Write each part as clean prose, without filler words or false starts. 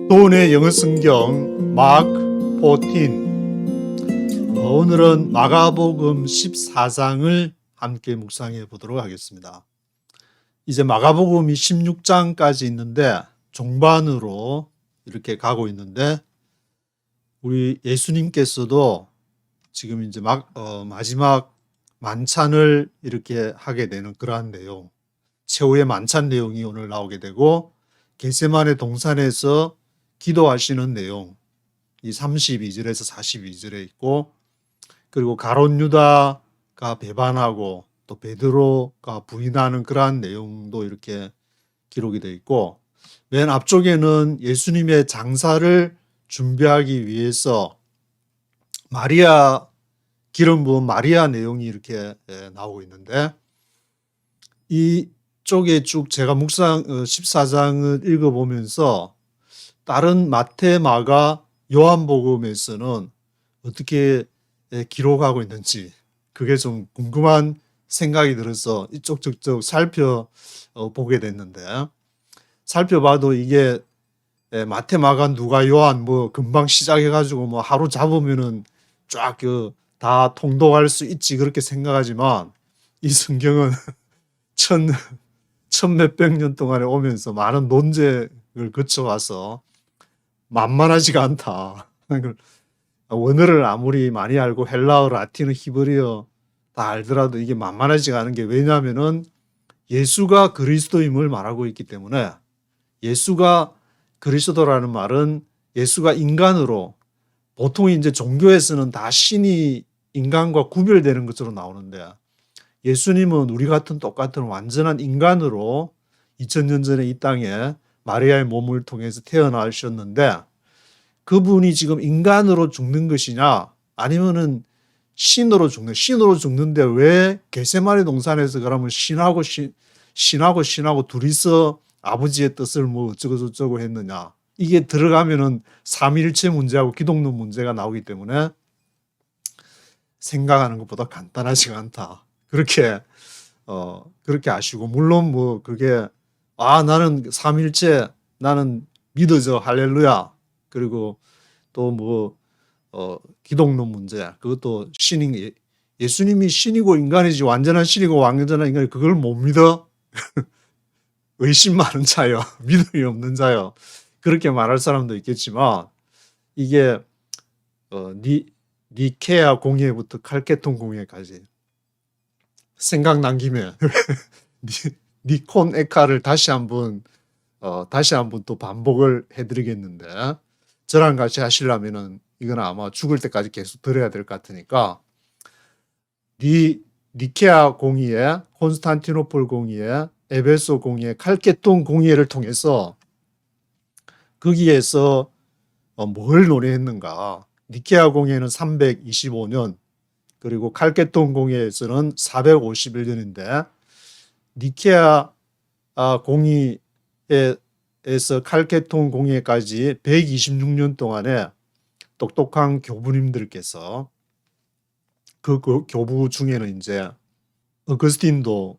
도운의 영어 성경 마크 14. 오늘은 마가복음 14장을 함께 묵상해 보도록 하겠습니다. 이제 마가복음이 16장까지 있는데 종반으로 이렇게 가고 있는데 우리 예수님께서도 지금 이제 마지막 만찬을 이렇게 하게 되는 그러한 내용, 최후의 만찬 내용이 오늘 나오게 되고 겟세마네 동산에서 기도하시는 내용, 이 32절에서 42절에 있고, 그리고 가룟 유다가 배반하고 또 베드로가 부인하는 그러한 내용도 이렇게 기록이 되어 있고, 맨 앞쪽에는 예수님의 장사를 준비하기 위해서 마리아, 기름 부은 마리아 내용이 이렇게 나오고 있는데, 이쪽에 쭉 제가 묵상 14장을 읽어보면서 다른 마태, 마가, 요한복음에서는 어떻게 기록하고 있는지 그게 좀 궁금한 생각이 들어서 이쪽 저쪽 살펴보게 됐는데, 살펴봐도 이게 마태, 마가, 누가, 요한 뭐 금방 시작해가지고 뭐 하루 잡으면은 쫙 다 통독할 수 있지 그렇게 생각하지만, 이 성경은 천 몇백 년 동안에 오면서 많은 논쟁을 거쳐와서 만만하지가 않다. 원어를 아무리 많이 알고 헬라어, 라틴어, 히브리어 다 알더라도 이게 만만하지가 않은 게, 왜냐하면은 예수가 그리스도임을 말하고 있기 때문에, 예수가 그리스도라는 말은 예수가 인간으로, 보통 이제 종교에서는 다 신이 인간과 구별되는 것으로 나오는데, 예수님은 우리 같은 똑같은 완전한 인간으로 2000년 전에 이 땅에 마리아의 몸을 통해서 태어나셨는데, 그분이 지금 인간으로 죽는 것이냐 아니면은 신으로 죽는데 왜 겟세마네 동산에서 그러면 신하고 둘이서 아버지의 뜻을 뭐 어쩌고 저쩌고 했느냐, 이게 들어가면은 삼위일체 문제하고 기독론 문제가 나오기 때문에 생각하는 것보다 간단하지가 않다. 그렇게 아시고, 물론 뭐 그게 나는 삼일체 나는 믿어져 할렐루야, 그리고 또 뭐 기독론 문제, 그것도 신인, 예수님이 신이고 인간이지 완전한 신이고 완전한 인간이 그걸 못 믿어? 의심 많은 자요, 믿음이 없는 자요, 그렇게 말할 사람도 있겠지만, 이게 니케아 공예부터 칼케톤 공예까지 생각난 김에 니콘 에카를 다시 한번 또 반복을 해드리겠는데, 저랑 같이 하시려면은 이건 아마 죽을 때까지 계속 들어야 될 것 같으니까, 니케아 공의회, 콘스탄티노폴 공의회, 에베소 공의회, 칼케톤 공의회를 통해서 거기에서 뭘 논의했는가. 니케아 공의회는 325년, 그리고 칼케톤 공의회에서는 451년인데, 니케아 공의회에서 칼케톤 공의회까지 126년 동안에 똑똑한 교부님들께서, 그 교부 중에는 이제 어거스틴도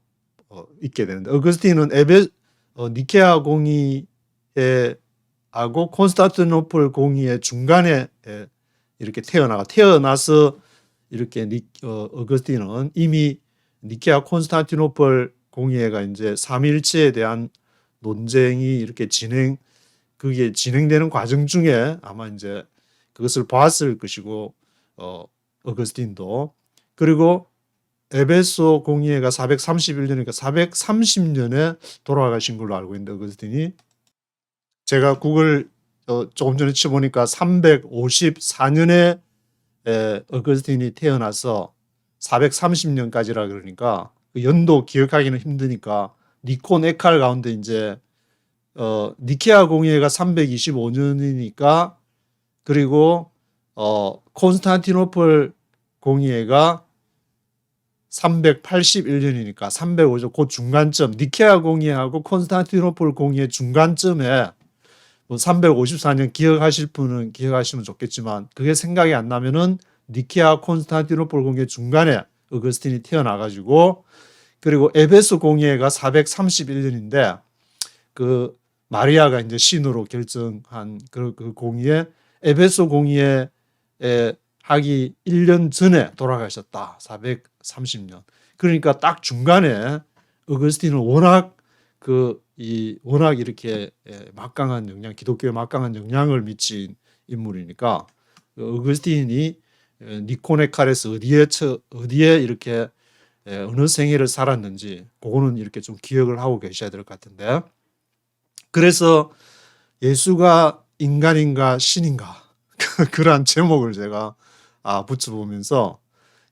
있게 되는데, 어거스틴은 니케아 공의회하고 콘스탄티노플 공의회 중간에 이렇게 태어나서 이렇게 어거스틴은 이미 니케아 콘스탄티노플 공의회가 이제 삼위일체에 대한 논쟁이 이렇게 그게 진행되는 과정 중에 아마 이제 그것을 봤을 것이고, 어거스틴도. 그리고 에베소 공의회가 431년이니까 430년에 돌아가신 걸로 알고 있는데, 어거스틴이, 제가 구글 조금 전에 쳐보니까 354년에 어거스틴이 태어나서 430년까지라 그러니까 그 연도 기억하기는 힘드니까, 니콘 에칼 가운데 이제 니케아 공의회가 325년이니까, 그리고 콘스탄티노플 공의회가 381년이니까 350, 그 중간점, 니케아 공의회하고 콘스탄티노플 공의회 중간점에 뭐 354년 기억하실 분은 기억하시면 좋겠지만, 그게 생각이 안 나면은 니케아 콘스탄티노플 공의회 중간에 어거스틴이 태어나가지고, 그리고 에베소 공의회가 431년인데 그 마리아가 이제 신으로 결정한 그 공의에 에베소 공의에 하기 1년 전에 돌아가셨다. 430년. 그러니까 딱 중간에 어거스틴은 워낙 워낙 이렇게 막강한 영향, 기독교에 막강한 영향을 미친 인물이니까 어거스틴이 니코네카레스 어디에 이렇게 어느 생애를 살았는지 그거는 이렇게 좀 기억을 하고 계셔야 될 것 같은데, 그래서 예수가 인간인가 신인가 그러한 제목을 제가 붙여보면서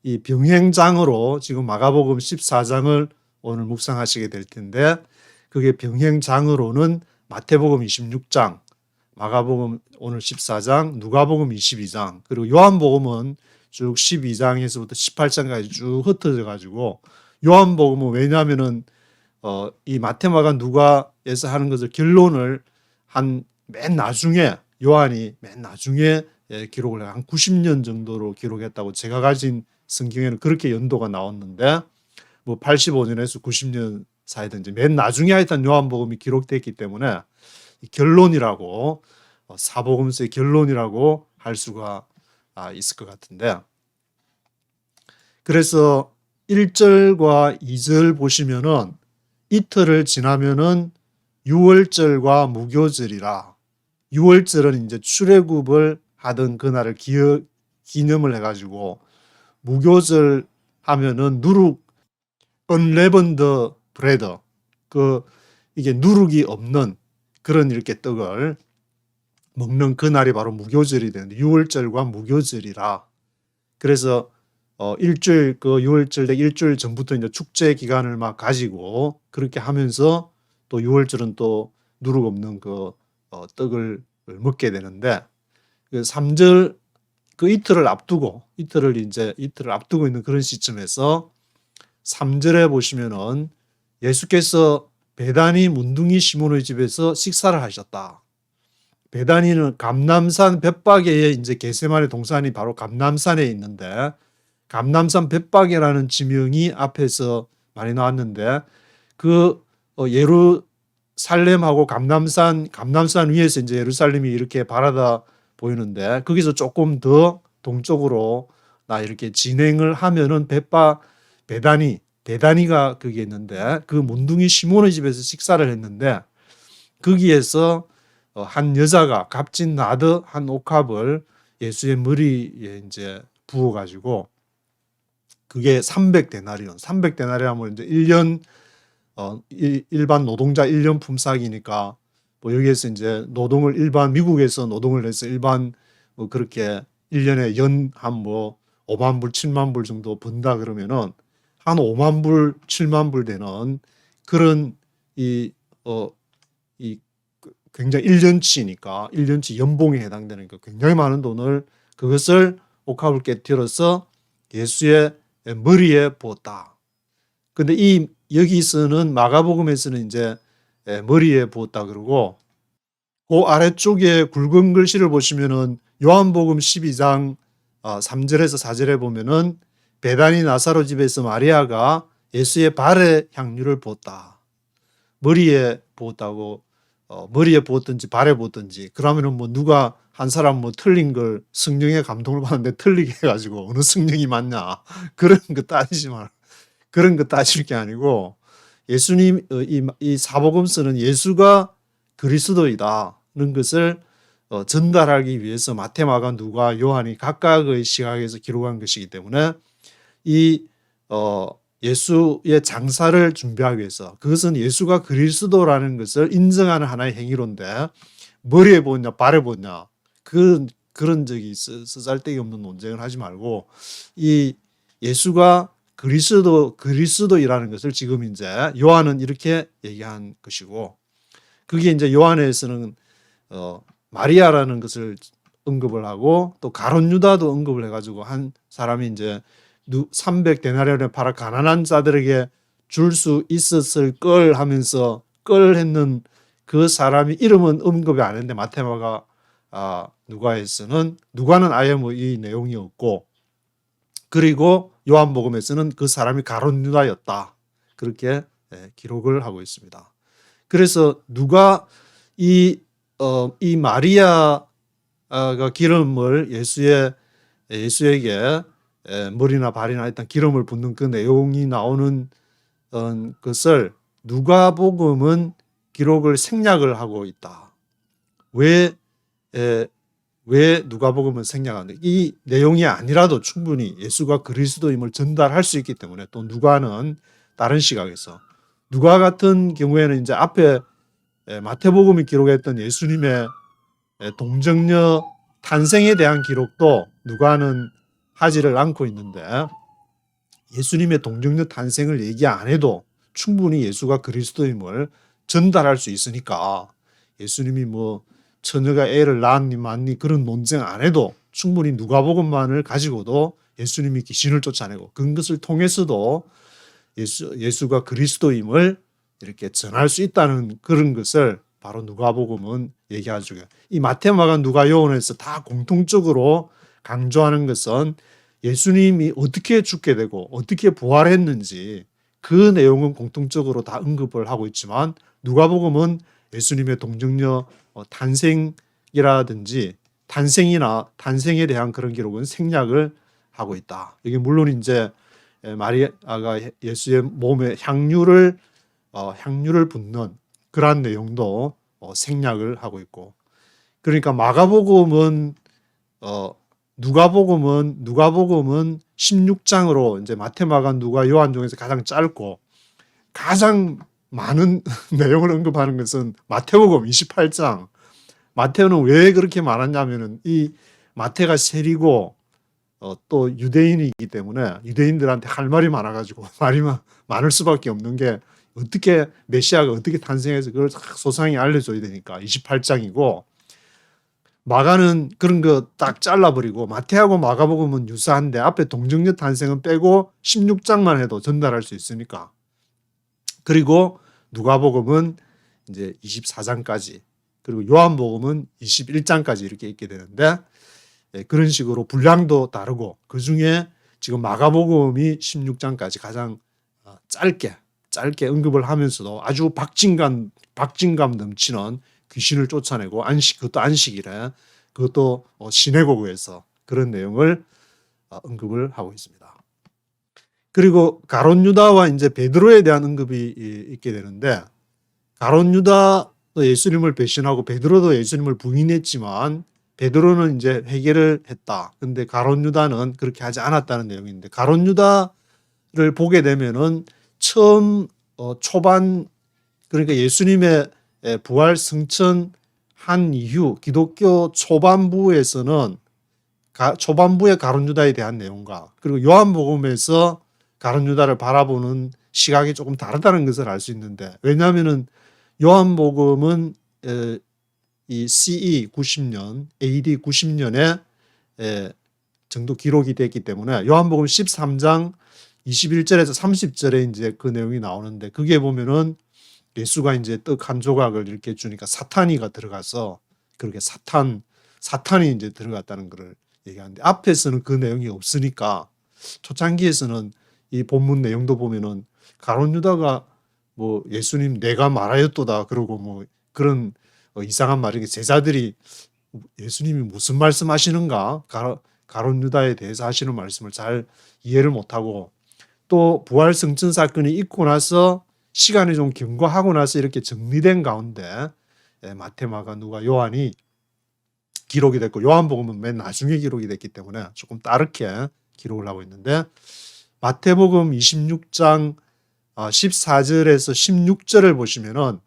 이 병행장으로 지금 마가복음 14장을 오늘 묵상하시게 될 텐데, 그게 병행장으로는 마태복음 26장, 마가복음 오늘 14장, 누가복음 22장, 그리고 요한복음은 쭉 12장에서부터 18장까지 쭉 흩어져 가지고, 요한복음은 왜냐하면은 이 마태, 마가, 누가에서 하는 것을 결론을 맨 나중에 요한이 맨 나중에 기록을 한 90년 정도로 기록했다고 제가 가진 성경에는 그렇게 연도가 나왔는데, 뭐 85년에서 90년 사이든지 맨 나중에 하여튼 요한복음이 기록됐기 때문에 결론이라고, 사복음서의 결론이라고 할 수가 있을 것 같은데, 그래서 1절과 2절 보시면은 이틀을 지나면은 유월절과 무교절이라, 유월절은 이제 출애굽을 하던 그날을 기념을 해가지고, 무교절 하면은 누룩 언레번드 브레드, 이게 누룩이 없는 그런 이렇게 떡을 먹는 그날이 바로 무교절이 되는데, 유월절과 무교절이라. 그래서 일주일 유월절 되 일주일 전부터 이제 축제 기간을 막 가지고 그렇게 하면서 또 유월절은 또 누룩 없는 떡을 먹게 되는데, 그 3절 이틀을 앞두고 있는 그런 시점에서 3절에 보시면은 예수께서 베다니 문둥이 시몬의 집에서 식사를 하셨다. 베다니는 감람산 벳박에 이제 겟세마네 동산이 바로 감람산에 있는데, 감람산 벳박이라는 지명이 앞에서 많이 나왔는데, 예루살렘하고 감람산 위에서 이제 예루살렘이 이렇게 바라다 보이는데, 거기서 조금 더 동쪽으로 이렇게 진행을 하면은 베다니가 거기에 있는데, 그 문둥이 시몬의 집에서 식사를 했는데, 거기에서 한 여자가 값진 나드 한 옥합을 예수의 머리에 이제 부어가지고, 그게 300데나리온 하면 이제 1년 일반 노동자 1년 품삯이니까, 뭐 여기에서 이제 미국에서 노동을 해서 일반 뭐 그렇게 1년에 연 한 5만 불, 7만 불 정도 번다 그러면은 한 5만 불, 7만 불 되는 그런 굉장히 1년치니까 1년치 연봉에 해당되는 굉장히 많은 돈을, 그것을 옥합을 깨뜨려서 예수의 머리에 부었다. 근데 여기서는 마가복음에서는 이제 머리에 부었다 그러고, 그 아래쪽에 굵은 글씨를 보시면은 요한복음 12장 3절에서 4절에 보면은 베다니 나사로 집에서 마리아가 예수의 발에 향유를 부었다. 머리에 부었다고, 머리에 부었든지 발에 부었든지, 그러면은 뭐 누가 한 사람 틀린 걸 성령의 감동을 받는데 틀리게 해가지고 어느 성령이 맞냐 그런 거 따질 게 아니고, 예수님 이 사복음서는 예수가 그리스도이다는 것을 전달하기 위해서 마태, 마가, 누가, 요한이 각각의 시각에서 기록한 것이기 때문에 예수의 장사를 준비하기 위해서, 그것은 예수가 그리스도라는 것을 인정하는 하나의 행위론데, 머리에 보냐 발에 보냐 그런 적이 쓰잘데기 없는 논쟁을 하지 말고, 이 예수가 그리스도이라는 것을 지금 이제 요한은 이렇게 얘기한 것이고, 그게 이제 요한에서는 마리아라는 것을 언급을 하고, 또 가룟 유다도 언급을 해가지고, 한 사람이 이제 300데나리온에 팔아 가난한 자들에게 줄 수 있었을 걸 하면서 했는 그 사람이 이름은 언급이 안 했는데, 마태마가 누가는 아예 이 내용이 없고, 그리고 요한복음에서는 그 사람이 가룟 유다였다 그렇게 기록을 하고 있습니다. 그래서 누가 이 마리아가 기름을 예수에게 머리나 발이나 일단 기름을 붓는 그 내용이 나오는 것을 누가복음은 기록을 생략을 하고 있다. 왜 누가복음은 생략하는데, 이 내용이 아니라도 충분히 예수가 그리스도임을 전달할 수 있기 때문에, 또 누가는 다른 시각에서, 누가 같은 경우에는 이제 앞에 마태복음이 기록했던 예수님의 동정녀 탄생에 대한 기록도 누가는 하지를 않고 있는데, 예수님의 동정녀 탄생을 얘기 안 해도 충분히 예수가 그리스도임을 전달할 수 있으니까, 예수님이 뭐 처녀가 애를 낳았니 맞니 그런 논쟁 안 해도 충분히 누가복음만을 가지고도 예수님이 귀신을 쫓아내고 그것을 통해서도 예수가 그리스도임을 이렇게 전할 수 있다는 그런 것을 바로 누가복음은 얘기하죠. 이 마태, 마가, 누가, 요한에서 다 공통적으로 강조하는 것은 예수님이 어떻게 죽게 되고 어떻게 부활했는지 그 내용은 공통적으로 다 언급을 하고 있지만, 누가복음은 예수님의 동정녀 탄생이라든지 탄생에 대한 그런 기록은 생략을 하고 있다. 이게 물론 이제 마리아가 예수의 몸에 향유를 붓는 그러한 내용도 생략을 하고 있고, 그러니까 마가복음은 누가복음은 16장으로 이제 마태, 마가, 누가, 요한 중에서 가장 짧고 가장 많은 내용을 언급하는 것은 마태복음 28장. 마태는 왜 그렇게 많았냐면은 이 마태가 세리고 또 유대인이기 때문에 유대인들한테 할 말이 많아가지고 말이 많을 수밖에 없는 게, 어떻게 메시아가 어떻게 탄생해서 그걸 소상히 알려줘야 되니까 28장이고, 마가는 그런 거 딱 잘라버리고, 마태하고 마가복음은 유사한데 앞에 동정녀 탄생은 빼고 16장만 해도 전달할 수 있으니까. 그리고 누가복음은 이제 24장까지, 그리고 요한복음은 21장까지 이렇게 있게 되는데, 그런 식으로 분량도 다르고, 그 중에 지금 마가복음이 16장까지 가장 짧게 언급을 하면서도 아주 박진감 넘치는 귀신을 쫓아내고 그것도 안식일에, 그것도 시내고구에서 그런 내용을 언급을 하고 있습니다. 그리고 가룟 유다와 이제 베드로에 대한 언급이 있게 되는데, 가룟 유다도 예수님을 배신하고 베드로도 예수님을 부인했지만 베드로는 이제 회개를 했다. 근데 가룟 유다는 그렇게 하지 않았다는 내용인데, 가룟 유다를 보게 되면은 처음 초반, 그러니까 예수님의 부활 승천한 이후 기독교 초반부에서는 초반부의 가룟 유다에 대한 내용과, 그리고 요한복음에서 가룟 유다를 바라보는 시각이 조금 다르다는 것을 알 수 있는데, 왜냐하면은 요한복음은 이 CE 90년, AD 90년에 정도 기록이 됐기 때문에 요한복음 13장 21절에서 30절에 이제 그 내용이 나오는데, 그게 보면은 예수가 이제 떡 한 조각을 이렇게 주니까 사탄이가 들어가서, 그렇게 사탄이 이제 들어갔다는 것을 얘기하는데, 앞에서는 그 내용이 없으니까 초창기에서는 이 본문 내용도 보면은 가룟 유다가 뭐 예수님 내가 말하였도다 그러고 뭐 그런 이상한 말이, 제자들이 예수님이 무슨 말씀하시는가, 가룟 유다에 대해서 하시는 말씀을 잘 이해를 못하고, 또 부활 승천 사건이 있고 나서 시간이 좀 경과하고 나서 이렇게 정리된 가운데 마태, 마가, 누가, 요한이 기록이 됐고, 요한복음은 맨 나중에 기록이 됐기 때문에 조금 다르게 기록을 하고 있는데, 마태복음 26장 14절에서 16절을 보시면은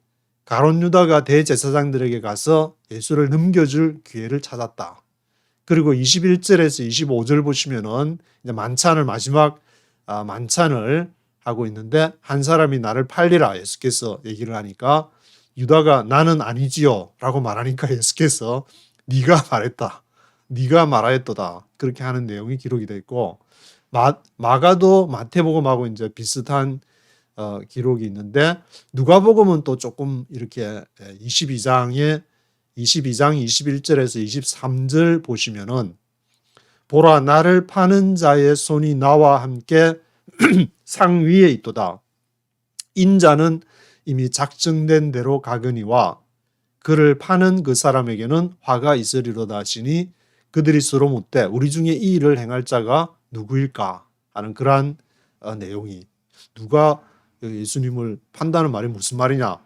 가룟 유다가 대제사장들에게 가서 예수를 넘겨줄 기회를 찾았다. 그리고 21절에서 25절 보시면은 이제 마지막 만찬을 하고 있는데, 한 사람이 나를 팔리라 예수께서 얘기를 하니까 유다가 나는 아니지요 라고 말하니까 예수께서 네가 말했다, 네가 말하였도다, 그렇게 하는 내용이 기록이 되어 있고, 마가도 마태복음하고 이제 비슷한 기록이 있는데, 누가복음은 또 조금 이렇게 22장 21절에서 23절 보시면은, 보라 나를 파는 자의 손이 나와 함께 상 위에 있도다. 인자는 이미 작정된 대로 가거니와 그를 파는 그 사람에게는 화가 있으리로다 하시니 그들이 서로 묻되 우리 중에 이 일을 행할 자가 누구일까 하는 그러한 내용이, 누가 예수님을 판다는 말이 무슨 말이냐.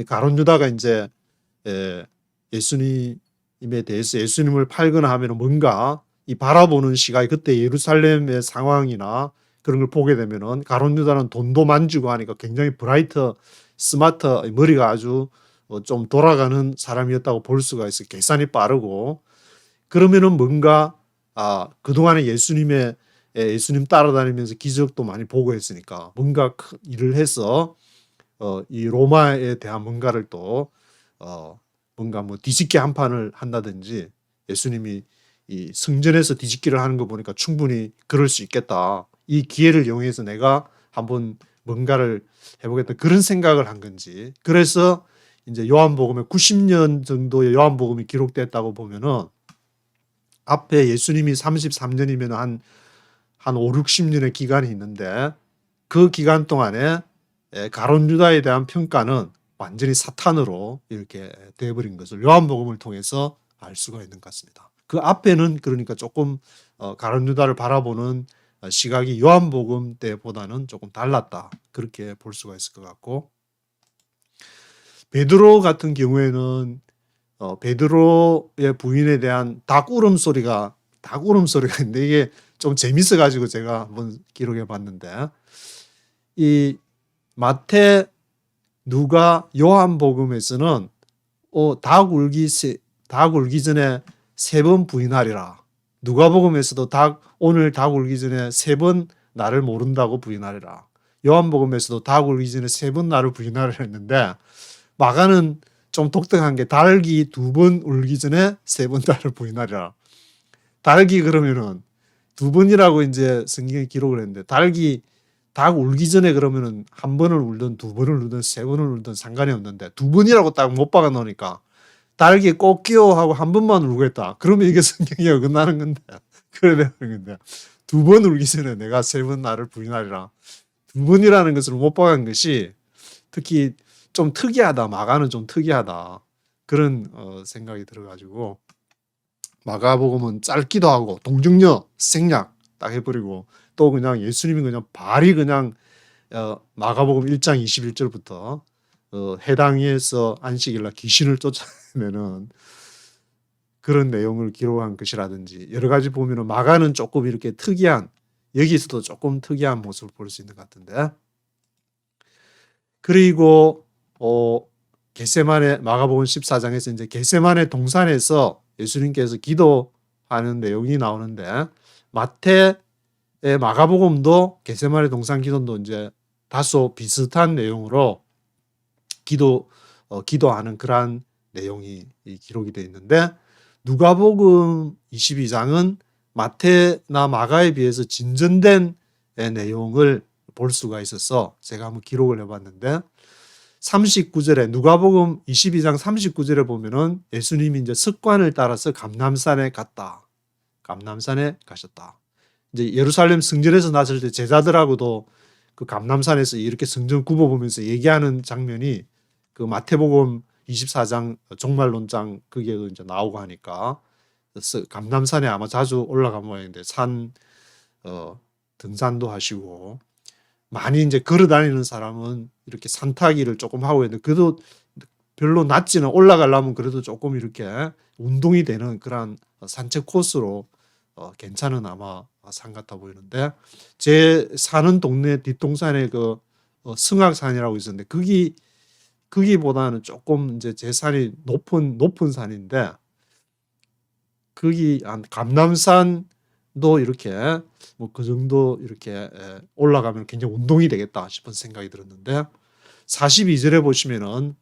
가룟 유다가 이제 예수님에 대해서 예수님을 팔거나 하면 뭔가 이 바라보는 시각이, 그때 예루살렘의 상황이나 그런 걸 보게 되면은 가룟 유다는 돈도 만지고 하니까 굉장히 브라이트, 스마트, 머리가 아주 좀 돌아가는 사람이었다고 볼 수가 있어요. 계산이 빠르고. 그러면은 뭔가 그동안에 예수님 따라다니면서 기적도 많이 보고 했으니까 뭔가 일을 해서 이 로마에 대한 뭔가를 또 뭔가 뭐 뒤집기 한 판을 한다든지, 예수님이 이 성전에서 뒤집기를 하는 거 보니까 충분히 그럴 수 있겠다. 이 기회를 이용해서 내가 한번 뭔가를 해보겠다. 그런 생각을 한 건지. 그래서 이제 요한복음에 90년 정도의 요한복음이 기록됐다고 보면은 앞에 예수님이 33년이면 한 5, 60년의 기간이 있는데 그 기간 동안에 가룟 유다에 대한 평가는 완전히 사탄으로 이렇게 돼버린 것을 요한복음을 통해서 알 수가 있는 것 같습니다. 그 앞에는 그러니까 조금 가룟 유다를 바라보는 시각이 요한복음 때보다는 조금 달랐다, 그렇게 볼 수가 있을 것 같고, 베드로 같은 경우에는 베드로의 부인에 대한 닭 울음소리가 있는데 이게 좀 재밌어 가지고 제가 한번 기록해 봤는데, 이 마태, 누가, 요한복음에서는 닭 울기 전에 3번 부인하리라. 누가복음에서도 오늘 닭 울기 전에 3번 나를 모른다고 부인하리라. 요한복음에서도 닭 울기 전에 3번 나를 부인하리라 했는데, 마가는 좀 독특한 게 닭이 2번 울기 전에 3번 나를 부인하리라. 닭이 그러면은 2번이라고 이제 성경에 기록을 했는데, 닭 울기 전에 그러면은 1번을 울든 2번을 울든 3번을 울든 상관이 없는데 2번이라고 딱 못 박아 놓으니까 닭이 꼭 끼워 하고 1번만 울고 했다. 그러면 이게 성경이 어긋나는 건데. 그래 되는 건데. 2번 울기 전에 내가 3번 나를 부인하리라. 2번이라는 것을 못 박은 것이 특히 좀 특이하다. 마가는 좀 특이하다. 그런 생각이 들어가지고, 마가복음은 짧기도 하고 동정녀 생략 딱 해버리고, 또 그냥 예수님이 그냥 발이 그냥 마가복음 1장 21절부터 해당에서 안식일날 귀신을 쫓아내는 그런 내용을 기록한 것이라든지, 여러 가지 보면은 마가는 조금 이렇게 특이한, 여기서도 조금 특이한 모습을 볼 수 있는 것 같은데, 그리고 겟세마네, 마가복음 14장에서 이제 겟세마네 동산에서 예수님께서 기도하는 내용이 나오는데, 마가복음도 겟세마네 동산 기도도 이제 다소 비슷한 내용으로 기도하는 그러한 내용이 기록이 되어 있는데, 누가복음 22장은 마태나 마가에 비해서 진전된 내용을 볼 수가 있어서 제가 한번 기록을 해봤는데, 39절에 누가복음 22장 39절에 보면은 예수님이 이제 습관을 따라서 감람산에 갔다. 감람산에 가셨다. 이제 예루살렘 성전에서 나설 때 제자들하고도 그 감람산에서 이렇게 성전 굽어보면서 얘기하는 장면이 그 마태복음 24장 종말론장 거기에도 이제 나오고 하니까, 감람산에 아마 자주 올라가 모양인데 등산도 하시고, 많이 이제 걸어 다니는 사람은 이렇게 산타기를 조금 하고 있는데, 그래도 별로 낮지는, 올라가려면 그래도 조금 이렇게 운동이 되는 그런 산책 코스로 괜찮은 아마 산 같아 보이는데, 제 사는 동네 뒷동산에 그 승악산이라고 있었는데, 거기보다는 조금 이제 제 산이 높은 산인데, 거기 감람산도 이렇게 뭐 그 정도 이렇게 올라가면 굉장히 운동이 되겠다 싶은 생각이 들었는데, 42절에 보시면은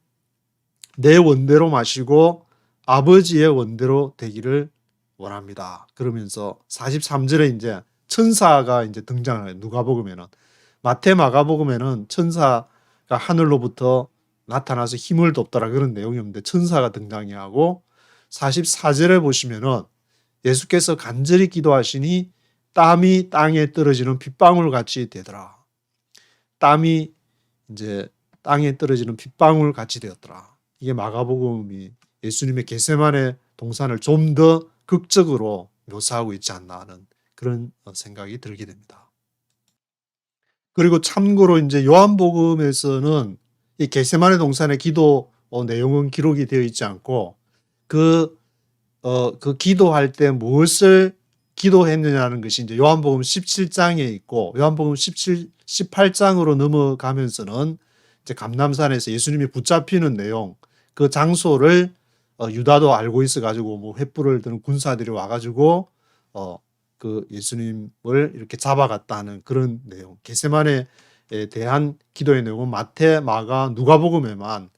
내 원대로 마시고 아버지의 원대로 되기를 원합니다. 그러면서 43절에 이제 천사가 이제 등장을 해요. 누가복음에는. 마태, 마가복음에는 천사가 하늘로부터 나타나서 힘을 돕더라 그런 내용이 없는데 천사가 등장이 하고, 44절에 보시면은 예수께서 간절히 기도하시니 땀이 땅에 떨어지는 빗방울 같이 되더라. 땀이 이제 땅에 떨어지는 빗방울 같이 되었더라. 이게 마가복음이 예수님의 겟세마네 동산을 좀 더 극적으로 묘사하고 있지 않나 하는 그런 생각이 들게 됩니다. 그리고 참고로 이제 요한복음에서는 이 겟세마네 동산의 기도 내용은 기록이 되어 있지 않고 그 기도할 때 무엇을 기도했느냐는 것이 이제 요한복음 17장에 있고 요한복음 18장으로 넘어가면서는 이제 감람산에서 예수님이 붙잡히는 내용, 그 장소를 유다도 알고 있어 가지고 뭐 횃불을 드는 군사들이 와 가지고 그 예수님을 이렇게 잡아갔다는 그런 내용. 겟세마네에 대한 기도의 내용은 마태, 마가, 누가복음에만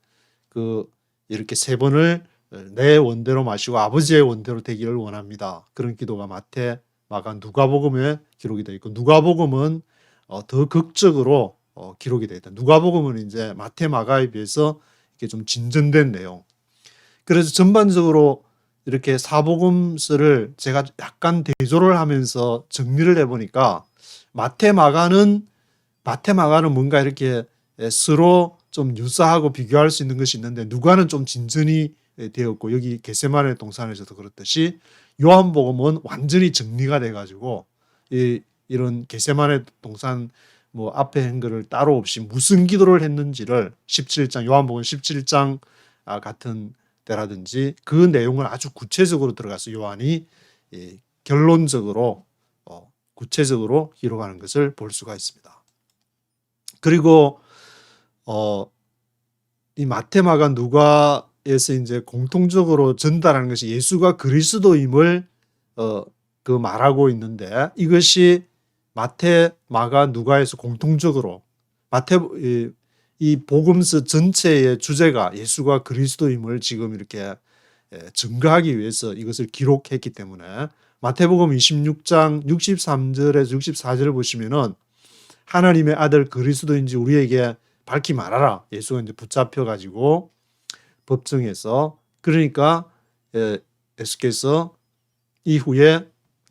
그 이렇게 세 번을 내 원대로 마시고 아버지의 원대로 되기를 원합니다. 그런 기도가 마태, 마가, 누가복음에 기록이 되어 있고 누가복음은 더 극적으로 기록이 되어 있다. 누가복음은 이제 마태, 마가에 비해서 이렇게 좀 진전된 내용. 그래서 전반적으로 이렇게 사복음서를 제가 약간 대조를 하면서 정리를 해보니까 마태, 마가는 뭔가 이렇게 서로 좀 유사하고 비교할 수 있는 것이 있는데 누가는 좀 진전이 되었고 여기 겟세마네 동산에서도 그렇듯이 요한복음은 완전히 정리가 돼가지고 이런 겟세마네 동산 뭐 앞에 한 거를 따로 없이 무슨 기도를 했는지를 17장 요한복음 17장 같은 때라든지 그 내용을 아주 구체적으로 들어가서 요한이 결론적으로 구체적으로 기록하는 것을 볼 수가 있습니다. 그리고 이 마태, 마가, 누가에서 이제 공통적으로 전달하는 것이 예수가 그리스도임을 그 말하고 있는데 이것이 마태, 마가, 누가에서 공통적으로 이 복음서 전체의 주제가 예수가 그리스도임을 지금 이렇게 증거하기 위해서 이것을 기록했기 때문에 마태복음 26장 63절에서 64절을 보시면은 하나님의 아들 그리스도인지 우리에게 밝히 말하라. 예수가 이제 붙잡혀 가지고 법정에서 그러니까 예수께서 이후에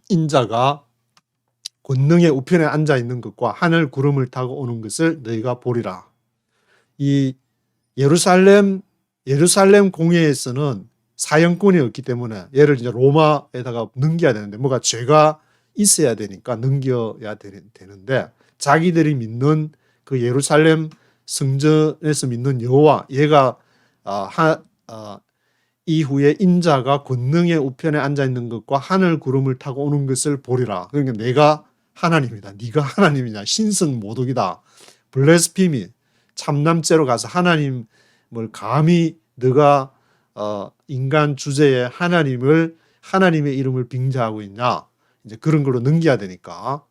인자가 권능의 우편에 앉아 있는 것과 하늘 구름을 타고 오는 것을 너희가 보리라. 이 예루살렘 공회에서는 사형권이 없기 때문에 얘를 이제 로마에다가 넘겨야 되는데 뭐가 죄가 있어야 되니까 넘겨야 되는데 자기들이 믿는 그 예루살렘 성전에서 믿는 여호와 얘가 이후에 인자가 권능의 우편에 앉아 있는 것과 하늘 구름을 타고 오는 것을 보리라. 그러니까 내가 하나님이다. 네가 하나님이냐. 신성 모독이다. 블레스피미 참남죄로 가서 하나님을 감히 네가 인간 주제에 하나님의 이름을 빙자하고 있냐. 이제 그런 걸로 넘겨야 되니까.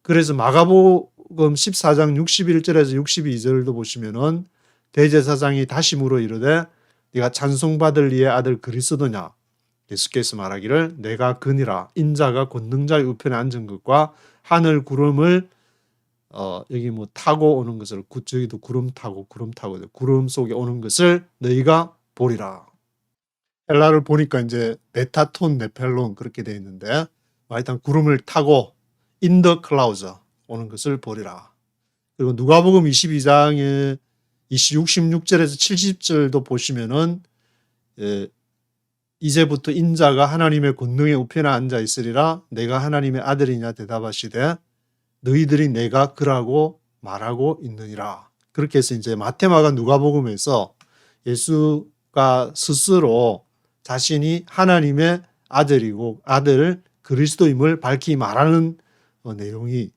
그래서 마가복음 14장 61절에서 62절도 보시면은 대제사장이 다시 물어 이르되 네가 찬송받을 이의 아들 그리스도냐. 예수께서 말하기를 내가 그니라. 인자가 권능자의 우편에 앉은 것과 하늘 구름을 여기 뭐 타고 오는 것을 저기도 구름 타고 구름 속에 오는 것을 너희가 보리라. 헬라를 보니까 이제 메타톤 네펠론 그렇게 되어 있는데 하여튼 구름을 타고 in the clouds 오는 것을 보리라. 그리고 누가복음 22장에 66절에서 70절도 보시면은 이제부터 인자가 하나님의 권능의 우편에 앉아 있으리라. 내가 하나님의 아들이냐 대답하시되 너희들이 내가 그라고 말하고 있느니라. 그렇게 해서 이제 마태, 마가, 누가복음에서 예수가 스스로 자신이 하나님의 아들이고 아들 그리스도임을 밝히 말하는 내용이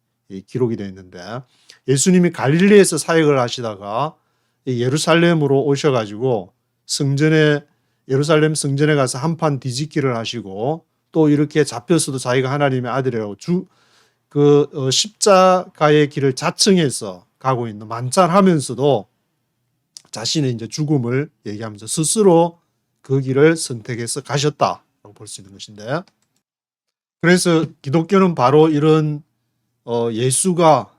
기록이 되어 있는데 예수님이 갈릴리에서 사역을 하시다가 예루살렘으로 오셔가지고 예루살렘 성전에 가서 한판 뒤집기를 하시고 또 이렇게 잡혀서도 자기가 하나님의 아들이라고 십자가의 길을 자청해서 가고 있는 만찬하면서도 자신의 이제 죽음을 얘기하면서 스스로 그 길을 선택해서 가셨다라고 볼 수 있는 것인데 그래서 기독교는 바로 이런 예수가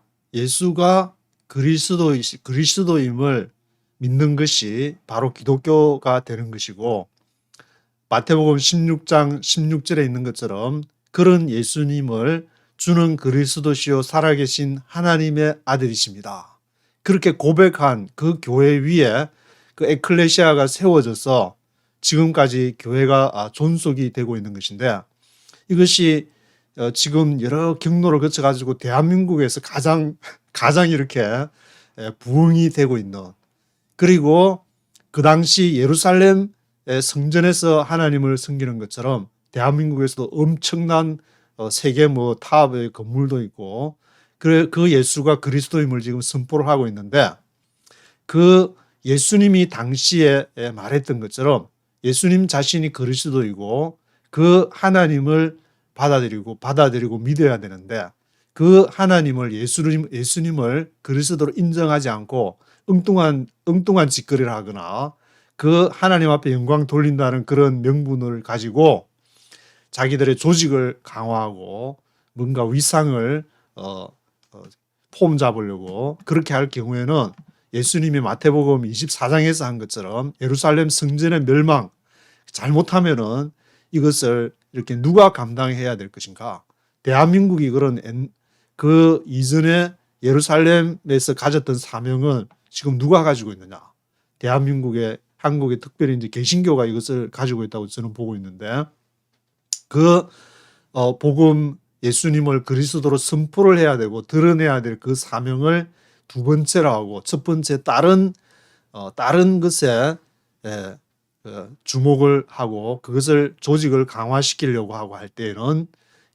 그리스도임을 믿는 것이 바로 기독교가 되는 것이고 마태복음 16장 16절에 있는 것처럼 그런 예수님을 주는 그리스도시요 살아계신 하나님의 아들이십니다. 그렇게 고백한 그 교회 위에 그 에클레시아가 세워져서 지금까지 교회가 존속이 되고 있는 것인데, 이것이 지금 여러 경로를 거쳐가지고 대한민국에서 가장 이렇게 부흥이 되고 있는, 그리고 그 당시 예루살렘 성전에서 하나님을 섬기는 것처럼 대한민국에서도 엄청난 세계 탑의 건물도 있고, 그 예수가 그리스도임을 지금 선포를 하고 있는데, 그 예수님이 당시에 말했던 것처럼 예수님 자신이 그리스도이고 그 하나님을 받아들이고 믿어야 되는데, 그 하나님을 예수님을 그리스도로 인정하지 않고 엉뚱한 짓거리를 하거나 그 하나님 앞에 영광 돌린다는 그런 명분을 가지고 자기들의 조직을 강화하고 뭔가 위상을 폼 잡으려고 그렇게 할 경우에는 예수님이 마태복음 24장에서 한 것처럼 예루살렘 성전의 멸망, 잘못하면은 이것을 이렇게 누가 감당해야 될 것인가? 대한민국이 그 이전에 예루살렘에서 가졌던 사명은 지금 누가 가지고 있느냐? 한국에 특별히 이제 개신교가 이것을 가지고 있다고 저는 보고 있는데, 그 복음 예수님을 그리스도로 선포를 해야 되고 드러내야 될 그 사명을 두 번째로 하고, 첫 번째 다른 것에 주목을 하고 그것을 조직을 강화시키려고 하고 할 때에는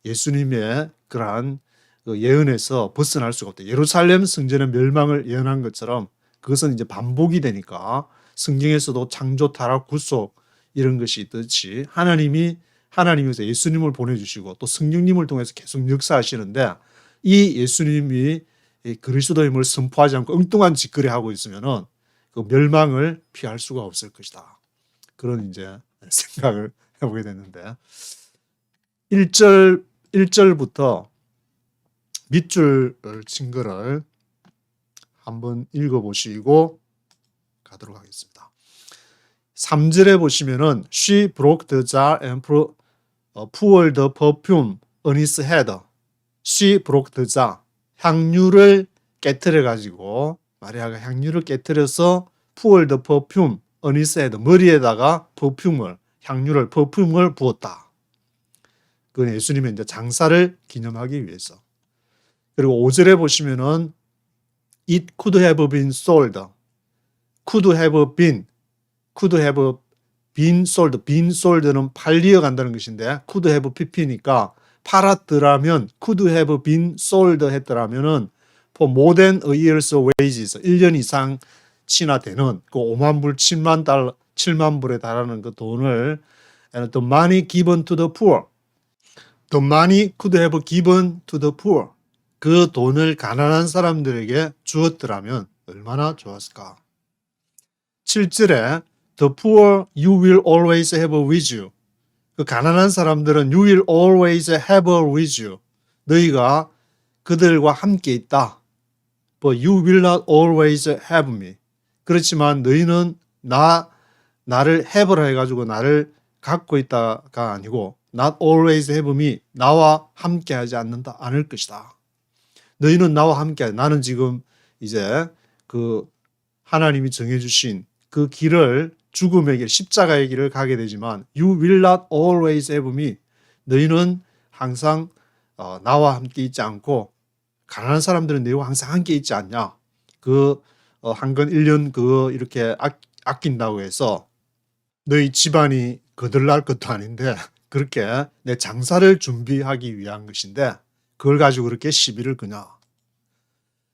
예수님의 그러한 예언에서 벗어날 수가 없다. 예루살렘 성전의 멸망을 예언한 것처럼 그것은 이제 반복이 되니까 성경에서도 창조, 타락, 구속 이런 것이 있듯이 하나님께서 예수님을 보내주시고 또 성령님을 통해서 계속 역사하시는데, 이 예수님이 그리스도임을 선포하지 않고 엉뚱한 짓거리 하고 있으면은 그 멸망을 피할 수가 없을 것이다. 그런 이제 생각을 해보게 됐는데, 1절부터 밑줄 친 거를 한번 읽어보시고 가도록 하겠습니다. 3절에 보시면은 She broke the jar and poured the perfume on his head. She broke the jar. 향유를 깨트려 가지고, 마리아가 향유를 깨트려서 poured the perfume on his head. 머리에다가 퍼퓸을 부었다. 그건 예수님의 이제 장사를 기념하기 위해서. 그리고 5절에 보시면은 It could have been sold. could have been sold. been sold는 팔리어 간다는 것인데 could have pp니까 팔았더라면 could have been sold 했더라면은 for more than a year's wages, 1년 이상 치나 되는 그 5만 불, 7만 불에 달하는 그 돈을 the money given to the poor. The money could have given to the poor. 그 돈을 가난한 사람들에게 주었더라면 얼마나 좋았을까. 7절에 The poor you will always have with you. 그 가난한 사람들은 you will always have with you. 너희가 그들과 함께 있다. But you will not always have me. 그렇지만 너희는 나를 have라 해가지고 나를 갖고 있다가 아니고 not always have me. 나와 함께 하지 않을 것이다. 너희는 나와 함께, 나는 지금 이제 그 하나님이 정해주신 그 길을, 죽음의 길, 십자가의 길을 가게 되지만 you will not always have me. 너희는 항상 나와 함께 있지 않고, 가난한 사람들은 너희와 항상 함께 있지 않냐. 한건 1년 이렇게 아낀다고 해서 너희 집안이 거들날 것도 아닌데 그렇게 내 장사를 준비하기 위한 것인데 그걸 가지고 그렇게 시비를 거냐.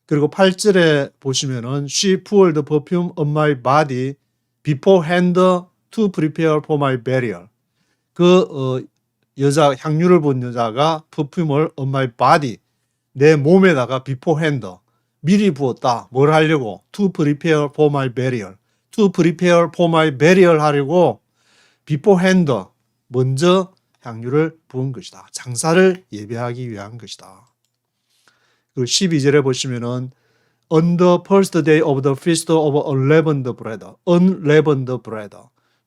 그리고 8절에 보시면은 She poured perfume on my body beforehand to prepare for my burial. 향유를 본 여자가 퍼퓸을 on my body, 내 몸에다가 beforehand, 미리 부었다. 뭘 하려고? To prepare for my burial. To prepare for my burial 하려고 beforehand, 먼저 향유를 부은 것이다. 장사를 예비하기 위한 것이다. 그리고 12절에 보시면은 On the first day of the feast of unleavened bread. unleavened bread.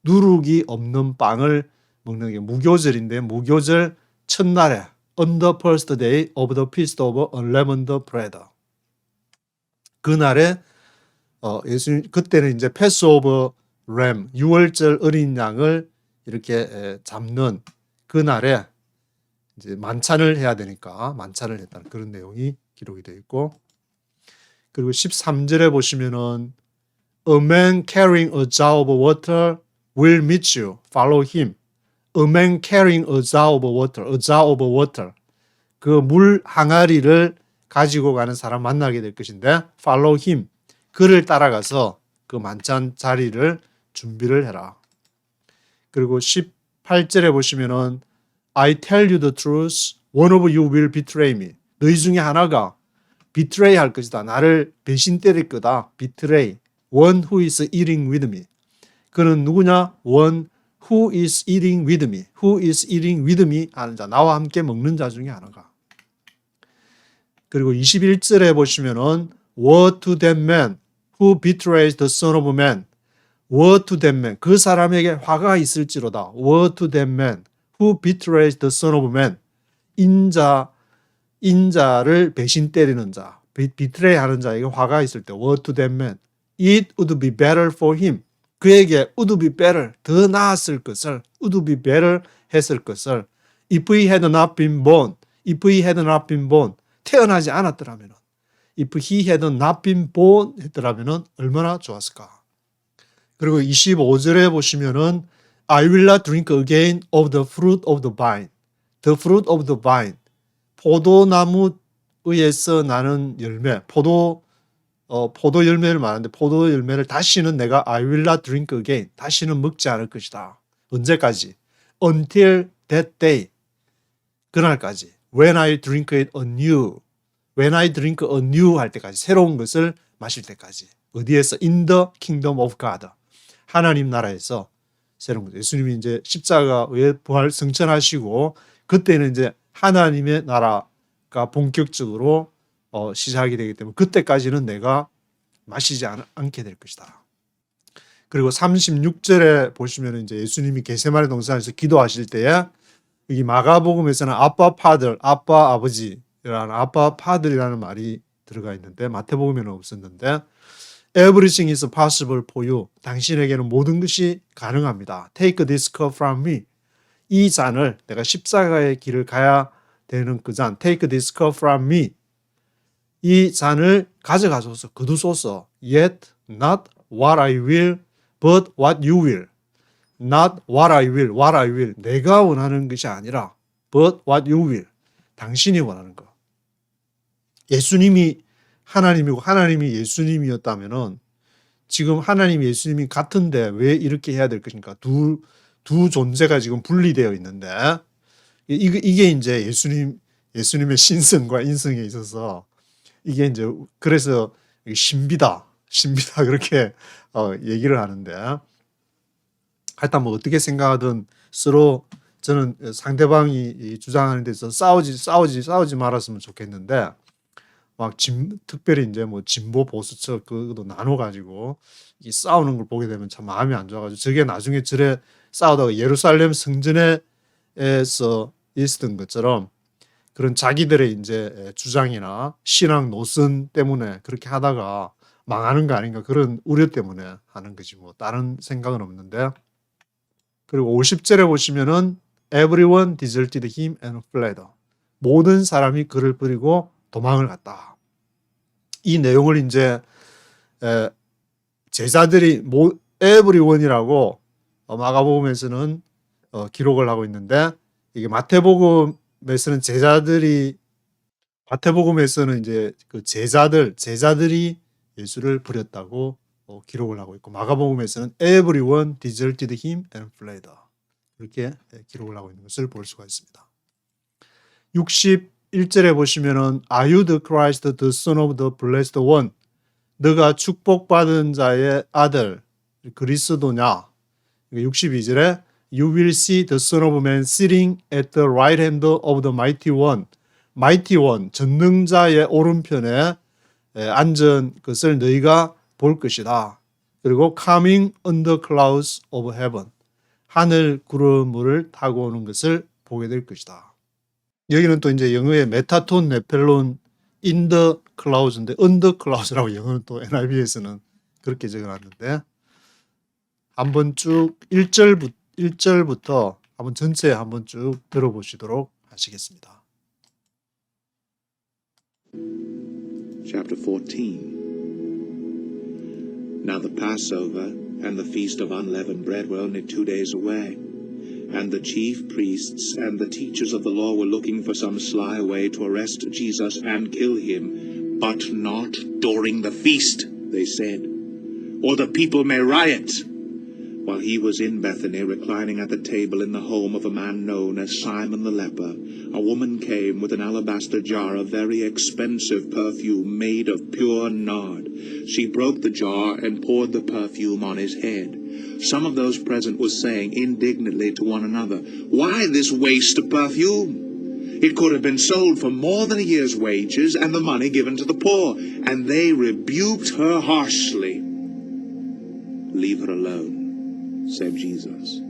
누룩이 없는 빵을 먹는 게 무교절인데 무교절 첫날에 On the first day of the feast of unleavened bread. 그날에 예수님 그때는 이제 패스오버 램, 6월절 어린 양을 이렇게 잡는 그날에 이제 만찬을 해야 되니까 만찬을 했다는 그런 내용이 기록이 되어 있고, 그리고 13절에 보시면은 A man carrying a jar of water will meet you. Follow him. A man carrying a jar of water. A jar of water. 그 물 항아리를 가지고 가는 사람 만나게 될 것인데 follow him. 그를 따라가서 그 만찬 자리를 준비를 해라. 그리고 18절에 보시면은 I tell you the truth. One of you will betray me. 너희 중에 하나가 betray 할 것이다. 나를 배신 때릴 거다. betray. One who is eating with me. 그는 누구냐? One who is eating with me. Who is eating with me 하는 자. 나와 함께 먹는 자 중에 하나가. 그리고 21절에 보시면은 Woe to that man who betrays the son of man. Woe to that man. 그 사람에게 화가 있을지로다. Woe to that man who betrays the son of man. 인자를 배신 때리는 자, betray 하는 자에게 화가 있을 때 woe to that man. It would be better for him. 그에게 would be better, 더 나았을 것을, would be better 했을 것을 if he had not been born, if he had not been born, 태어나지 않았더라면, if he had not been born 했더라면 얼마나 좋았을까. 그리고 25절에 보시면은 I will not drink again of the fruit of the vine. The fruit of the vine. 포도나무에서 나는 열매, 포도 열매를 말하는데 포도 열매를 다시는 내가 I will not drink again. 다시는 먹지 않을 것이다. 언제까지? Until that day. 그날까지. When I drink it anew. When I drink anew 할 때까지. 새로운 것을 마실 때까지. 어디에서? In the kingdom of God. 하나님 나라에서 새로운 것. 예수님이 이제 십자가에 부활 승천하시고 그때는 이제 하나님의 나라가 본격적으로 시작이 되기 때문에 그때까지는 내가 마시지 않게 될 것이다. 그리고 36절에 보시면 이제 예수님이 겟세마네 동산에서 기도하실 때에 이 마가복음에서는 아빠 파들, 아빠 아버지라는 아빠 파들이라는 말이 들어가 있는데 마태복음에는 없었는데 Everything is possible for you. 당신에게는 모든 것이 가능합니다. Take this cup from me. 이 잔을 내가 십자가의 길을 가야 되는 그 잔. Take this cup from me. 이 잔을 가져가소서. 거두소서. Yet not what I will, but what you will. Not what I will, what I will. 내가 원하는 것이 아니라 but what you will. 당신이 원하는 것. 예수님이 하나님이고 하나님이 예수님이었다면은 지금 하나님 예수님이 같은데 왜 이렇게 해야 될 것인가? 두 존재가 지금 분리되어 있는데 이게 이제 예수님의 신성과 인성에 있어서 이게 이제 그래서 신비다 그렇게 얘기를 하는데 하여튼 뭐 어떻게 생각하든 서로 저는 상대방이 주장하는 데서 싸우지 말았으면 좋겠는데 막 특별히 이제 뭐 진보 보수 측 그것도 나눠 가지고 이 싸우는 걸 보게 되면 참 마음이 안 좋아가지고 저게 나중에 저래 싸우다가 예루살렘 성전에서 있었던 것처럼 그런 자기들의 이제 주장이나 신앙 노선 때문에 그렇게 하다가 망하는 거 아닌가 그런 우려 때문에 하는 거지 뭐 다른 생각은 없는데. 그리고 50절에 보시면은 everyone deserted him and fled. 모든 사람이 그를 버리고 도망을 갔다. 이 내용을 이제 제자들이 everyone이라고 마가복음에서는 기록을 하고 있는데 이게 마태복음에서는 이제 그 제자들이 예수를 버렸다고 기록을 하고 있고 마가복음에서는 everyone deserted him and fled. 이렇게 기록을 하고 있는 것을 볼 수가 있습니다. 61절에 보시면은 Are you the Christ, the Son of the Blessed One? 너가 축복받은 자의 아들 그리스도냐? 62절에 You will see the Son of Man sitting at the right hand of the Mighty One. Mighty One, 전능자의 오른편에 앉은 것을 너희가 볼 것이다. 그리고 coming on the clouds of heaven. 하늘 구름을 타고 오는 것을 보게 될 것이다. 여기는 또 이제 영어의 메타톤 네펠론 in the clouds인데 on the clouds라고 영어는 또 NIV에서는 그렇게 적어놨는데 한번 쭉 1절부터 한번 전체 한번 쭉 들어보시도록 하시겠습니다. Chapter 14. Now the Passover and the Feast of Unleavened Bread were only 2 days away, and the chief priests and the teachers of the law were looking for some sly way to arrest Jesus and kill him, but not during the feast, they said, or the people may riot. While he was in Bethany, reclining at the table in the home of a man known as Simon the leper, a woman came with an alabaster jar of very expensive perfume made of pure nard. She broke the jar and poured the perfume on his head. Some of those present were saying indignantly to one another, "Why this waste of perfume? It could have been sold for more than a year's wages and the money given to the poor." And they rebuked her harshly. "Leave her alone," said Jesus.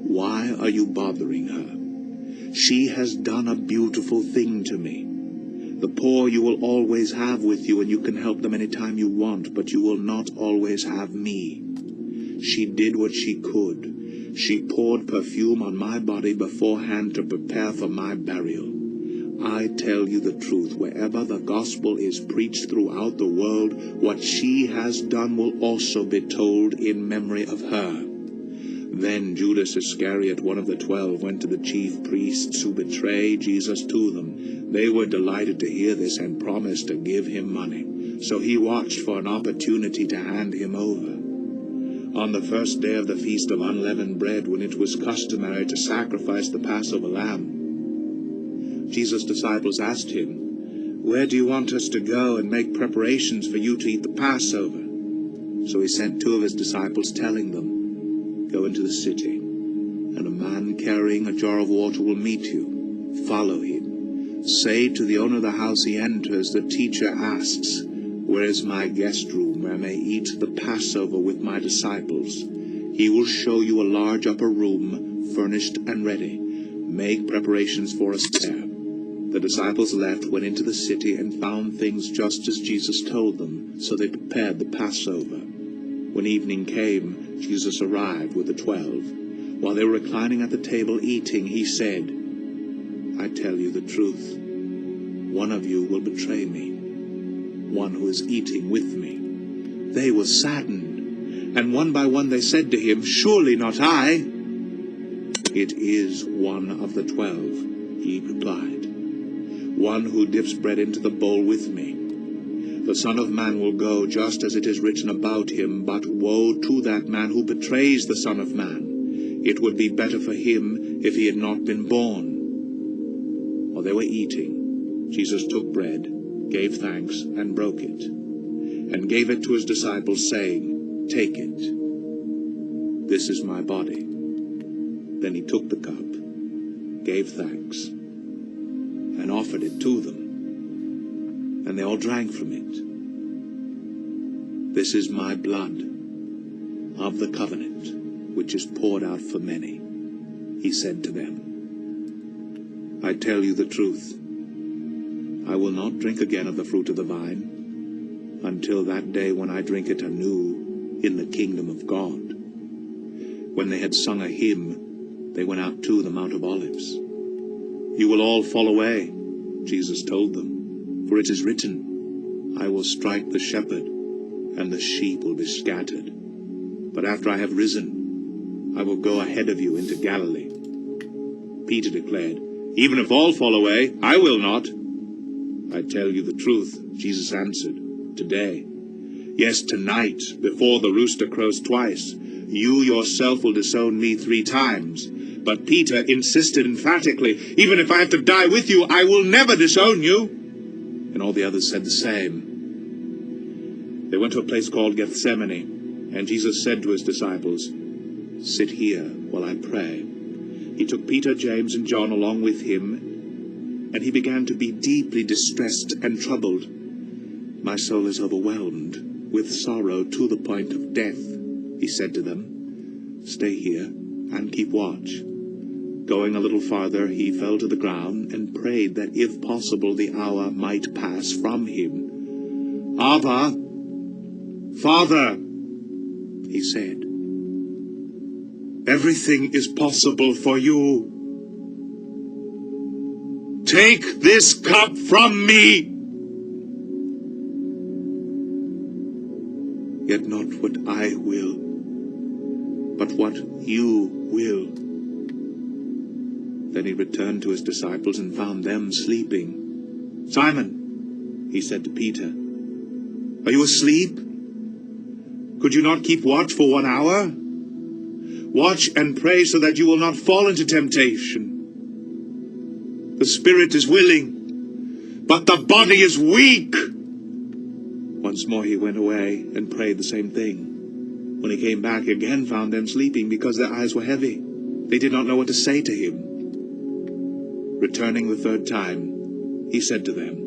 "Why are you bothering her? She has done a beautiful thing to me. The poor you will always have with you, and you can help them any time you want, but you will not always have me. She did what she could. She poured perfume on my body beforehand to prepare for my burial. I tell you the truth, wherever the gospel is preached throughout the world, what she has done will also be told in memory of her." Then Judas Iscariot, one of the 12, went to the chief priests who betrayed Jesus to them. They were delighted to hear this and promised to give him money. So he watched for an opportunity to hand him over. On the first day of the Feast of Unleavened Bread, when it was customary to sacrifice the Passover lamb, Jesus' disciples asked him, "Where do you want us to go and make preparations for you to eat the Passover?" So he sent 2 of his disciples, telling them, "Go into the city, and a man carrying a jar of water will meet you. Follow him. Say to the owner of the house he enters, 'The teacher asks, where is my guest room where I may eat the Passover with my disciples?' He will show you a large upper room, furnished and ready. Make preparations for us there." The disciples left, went into the city, and found things just as Jesus told them, so they prepared the Passover. When evening came, Jesus arrived with the 12. While they were reclining at the table eating, he said, "I tell you the truth. One of you will betray me, one who is eating with me." They were saddened, and one by one they said to him, "Surely not I." "It is one of the 12, he replied, "one who dips bread into the bowl with me. The Son of Man will go just as it is written about him, but woe to that man who betrays the Son of Man. It would be better for him if he had not been born." While they were eating, Jesus took bread, gave thanks, and broke it, and gave it to his disciples, saying, "Take it. This is my body." Then he took the cup, gave thanks, and offered it to them, and they all drank from it. "This is my blood of the covenant, which is poured out for many," he said to them. "I tell you the truth. I will not drink again of the fruit of the vine until that day when I drink it anew in the kingdom of God." When they had sung a hymn, they went out to the Mount of Olives. "You will all fall away," Jesus told them, "for it is written, 'I will strike the shepherd, and the sheep will be scattered.' But after I have risen, I will go ahead of you into Galilee." Peter declared, "Even if all fall away, I will not." "I tell you the truth," Jesus answered, "today, yes, tonight, before the rooster crows twice, you yourself will disown me 3 times. But Peter insisted emphatically, "Even if I have to die with you, I will never disown you." And all the others said the same. They went to a place called Gethsemane, and Jesus said to his disciples, "Sit here while I pray." He took Peter, James, and John along with him, and he began to be deeply distressed and troubled. "My soul is overwhelmed with sorrow to the point of death," he said to them. "Stay here and keep watch." Going a little farther, he fell to the ground and prayed that if possible the hour might pass from him. "Abba, Father," he said, everything is possible for you. Take this cup from me. Yet not what I will, but what you will. Then he returned to his disciples and found them sleeping. Simon, he said to Peter, are you asleep? Could you not keep watch for 1 hour? Watch and pray so that you will not fall into temptation. The spirit is willing, but the body is weak. Once more he went away and prayed the same thing. When he came back, he again found them sleeping because their eyes were heavy. They did not know what to say to him. Returning the third time, he said to them,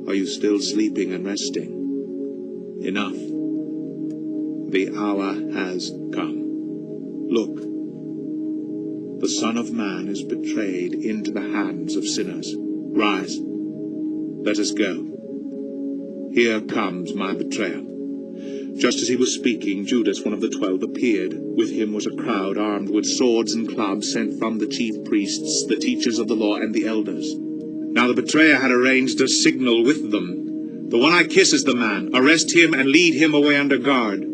are you still sleeping and resting? Enough. The hour has come. Look, the Son of Man is betrayed into the hands of sinners. Rise, let us go. Here comes my betrayer. Just as he was speaking, Judas, one of the 12, appeared. With him was a crowd armed with swords and clubs sent from the chief priests, the teachers of the law, and the elders. Now the betrayer had arranged a signal with them. The one I kiss is the man. Arrest him and lead him away under guard.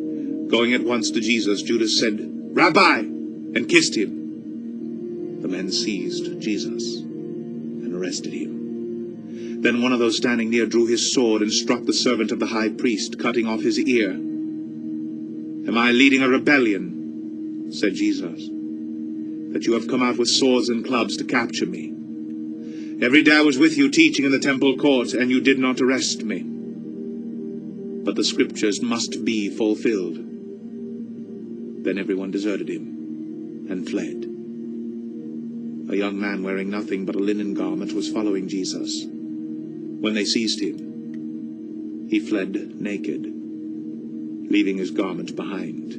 Going at once to Jesus, Judas said, Rabbi, and kissed him. The men seized Jesus and arrested him. Then one of those standing near drew his sword and struck the servant of the high priest, cutting off his ear. Am I leading a rebellion, said Jesus, that you have come out with swords and clubs to capture me? Every day I was with you teaching in the temple court, and you did not arrest me. But the scriptures must be fulfilled. Then everyone deserted him and fled. A young man wearing nothing but a linen garment was following Jesus. When they seized him, he fled naked, leaving his garment behind.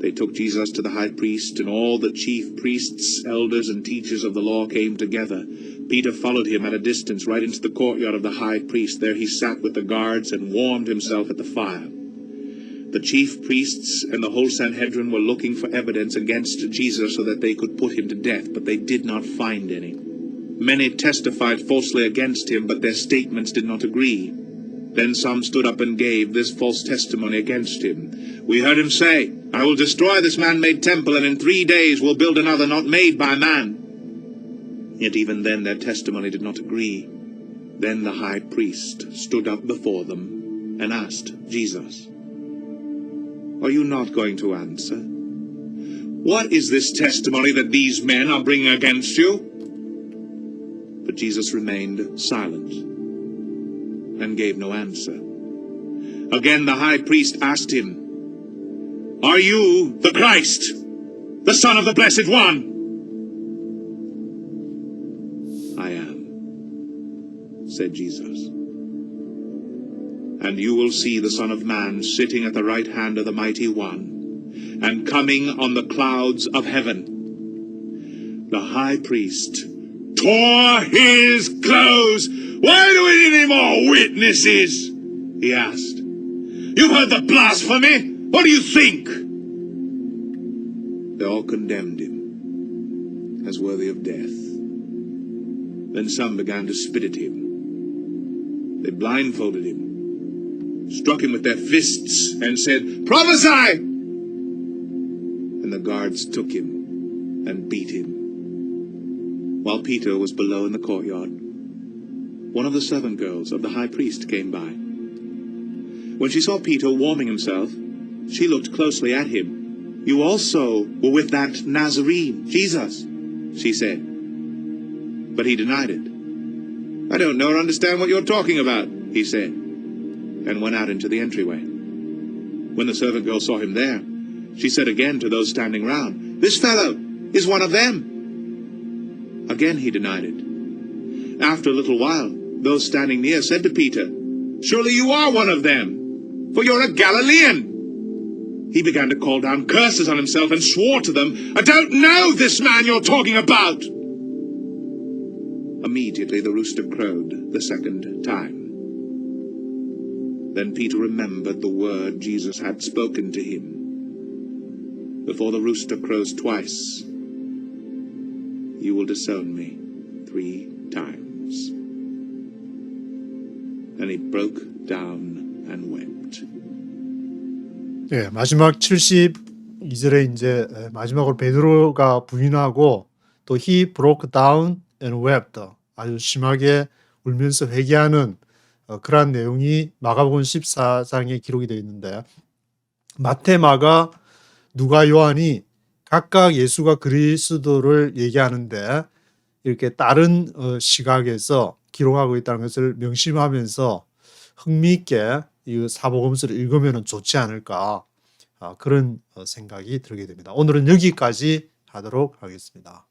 They took Jesus to the high priest, and all the chief priests, elders, and teachers of the law came together. Peter followed him at a distance right into the courtyard of the high priest. There he sat with the guards and warmed himself at the fire. The chief priests and the whole Sanhedrin were looking for evidence against Jesus so that they could put him to death, but they did not find any. Many testified falsely against him, but their statements did not agree. Then some stood up and gave this false testimony against him. We heard him say, I will destroy this man-made temple, and in 3 days will build another not made by man. Yet even then their testimony did not agree. Then the high priest stood up before them and asked Jesus, are you not going to answer? What is this testimony that these men are bringing against you? But Jesus remained silent and gave no answer. Again the high priest asked him, are you the Christ, the Son of the Blessed One? I am, said Jesus. And you will see the Son of Man sitting at the right hand of the Mighty One, and coming on the clouds of heaven. The high priest tore his clothes. Why do we need any more witnesses? He asked. You've heard the blasphemy. What do you think? They all condemned him as worthy of death. Then some began to spit at him. They blindfolded him, struck him with their fists, and said, prophesy! And the guards took him and beat him. While Peter was below in the courtyard, one of the servant girls of the high priest came by. When she saw Peter warming himself, she looked closely at him. You also were with that Nazarene, Jesus, she said. But he denied it. I don't know or understand what you're talking about, he said, and went out into the entryway. When the servant girl saw him there, she said again to those standing round, this fellow is one of them. Again he denied it. After a little while, those standing near said to Peter, surely you are one of them, for you're a Galilean. He began to call down curses on himself and swore to them, I don't know this man you're talking about. Immediately the rooster crowed the second time. Then Peter remembered the word Jesus had spoken to him. before the rooster crows twice, you will disown me 3 times. And he broke down and wept. 예, 마지막 72절에 이제 마지막으로 베드로가 부인하고 또 he broke down and wept 아주 심하게 울면서 회개하는 그러한 내용이 마가복음 14장에 기록이 되어 있는데 마태, 마가, 누가, 요한이 각각 예수가 그리스도를 얘기하는데 이렇게 다른 시각에서 기록하고 있다는 것을 명심하면서 흥미있게 이 사복음서를 읽으면 좋지 않을까 그런 생각이 들게 됩니다. 오늘은 여기까지 하도록 하겠습니다.